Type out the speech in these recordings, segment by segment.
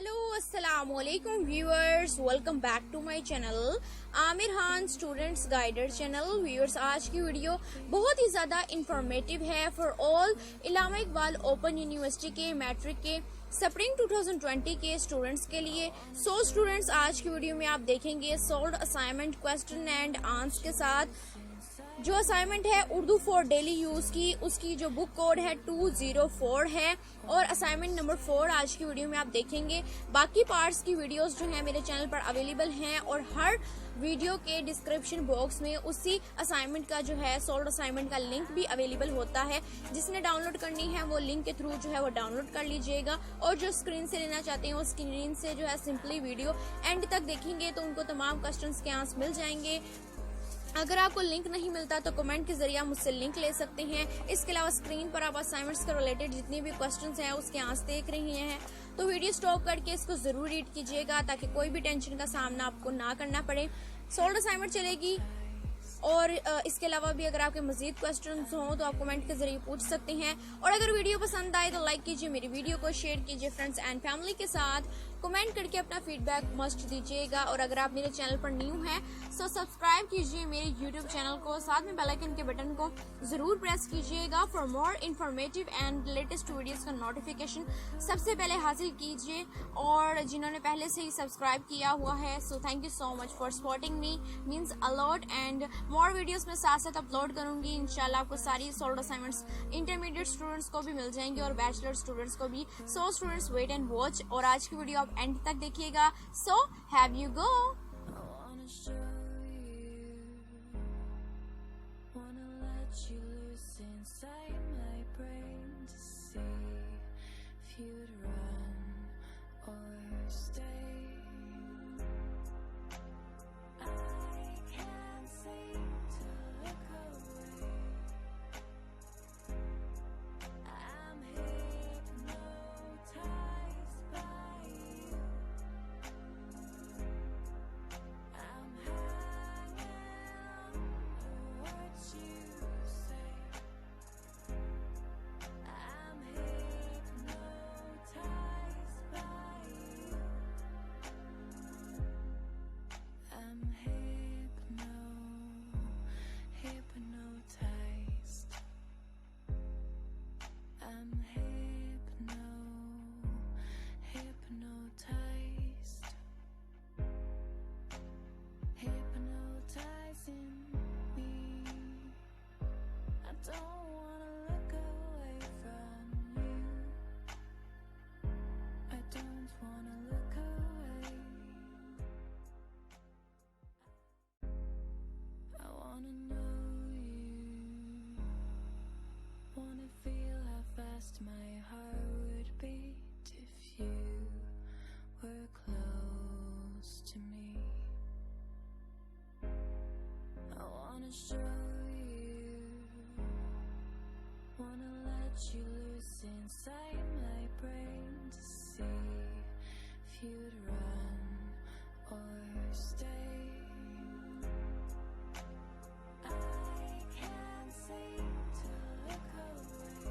Hello अस्सलाम वालेकुम viewers, welcome back to my channel Aamir Khan students guider channel. Viewers, आज की वीडियो बहुत ही ज़्यादा इंफॉर्मेटिव है for all Allama Iqbal open university के मैट्रिक के स्प्रिंग 2020 के स्टूडेंट्स के लिए। सो स्टूडेंट्स, आज की वीडियो में आप देखेंगे solved assignment question and answer के साथ। जो असाइनमेंट है उर्दू फॉर डेली यूज की, उसकी जो बुक कोड है 204 है और असाइनमेंट नंबर 4 आज की वीडियो में आप देखेंगे। बाकी पार्ट्स की वीडियोस जो है मेरे चैनल पर अवेलेबल हैं और हर वीडियो के डिस्क्रिप्शन बॉक्स में उसी असाइनमेंट का जो है सोल्ड असाइनमेंट का लिंक भी अवेलेबल होता है। जिसने डाउनलोड करनी है वो लिंक के थ्रू जो है वो डाउनलोड कर लीजिएगा, और जो स्क्रीन से लेना चाहते हैं वो स्क्रीन से जो है सिंपली वीडियो एंड तक देखेंगे तो उनको तमाम क्वेश्चंस के आंसर मिल जाएंगे। अगर आपको लिंक नहीं मिलता तो कमेंट के जरिए मुझसे लिंक ले सकते हैं। इसके अलावा स्क्रीन पर आप असाइनमेंट्स के रिलेटेड जितने भी क्वेश्चंस हैं उसके आंसर देख रहे हैं, तो वीडियो स्टॉप करके इसको जरूर रीड कीजिएगा ताकि कोई भी टेंशन का सामना आपको ना करना पड़े। सोल्ड असाइनमेंट चलेगी और इसके अलावा भी अगर आपके मजीद क्वेश्चंस हों तो आप कमेंट के जरिए पूछ सकते हैं। और अगर वीडियो पसंद आए तो लाइक कीजिए, मेरी वीडियो को शेयर कीजिए फ्रेंड्स एंड फैमिली के साथ। कमेंट करके अपना फीडबैक मस्ट दीजिएगा। और अगर आप मेरे चैनल पर न्यू हैं तो सब्सक्राइब कीजिए मेरे यूट्यूब चैनल को, साथ में बेल आइकन के बटन को जरूर प्रेस कीजिएगा for more informative and latest videos का नोटिफिकेशन सबसे पहले हासिल कीजिए। और जिन्होंने पहले से ही सब्सक्राइब किया हुआ है so thank you so much for supporting me, means a lot. And more videos में साथ साथ अपलोड करूंगी इंशाल्लाह। आपको सारी सोल्ड असाइनमेंट्स इंटरमीडिएट स्टूडेंट्स को भी मिल जाएंगे और बैचलर स्टूडेंट्स को भी। सो स्टूडेंट्स, वेट एंड वॉच और आज की वीडियो आप एंड तक देखिएगा। So have you go. My heart would beat if you were close to me. I wanna show you, wanna let you loose inside my brain to see if you'd run or stay. I can't seem to look away.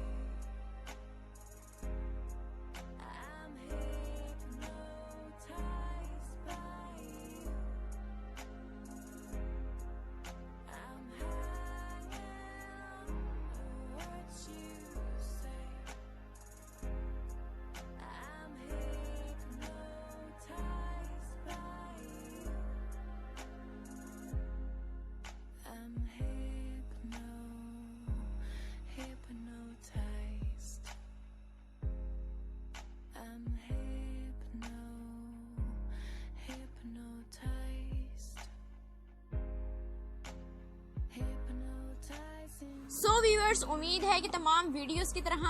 So viewers, उम्मीद है कि तमाम videos की तरह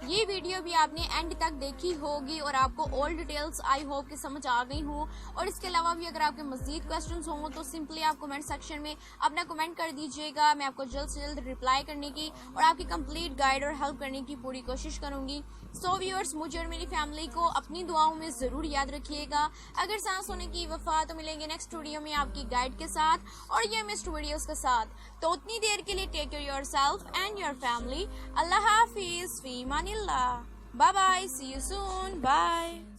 ये video भी आपने and तक देखी होगी और आपको ऑल डिटेल्स आई होप कि समझ आ गई हो। और इसके अलावा भी अगर आपके मजीद क्वेश्चंस हों तो सिंपली आप कमेंट सेक्शन में अपना कमेंट कर दीजिएगा। मैं आपको जल्द से जल्द रिप्लाई करने की और आपकी कंप्लीट गाइड और हेल्प करने की पूरी कोशिश करूंगी। सो व्यूअर्स, मुझे और मेरी फैमिली को अपनी दुआओं में जरूर याद रखिएगा। अगर सांस होने की वफा तो मिलेंगे नेक्स्ट वीडियो में आपकी गाइड के साथ और ये मिस्ड वीडियोस के साथ। तो उतनी देर के लिए take care yourself and your family. Allah Hafiz, fi manillah. Bye bye. See you soon. Bye.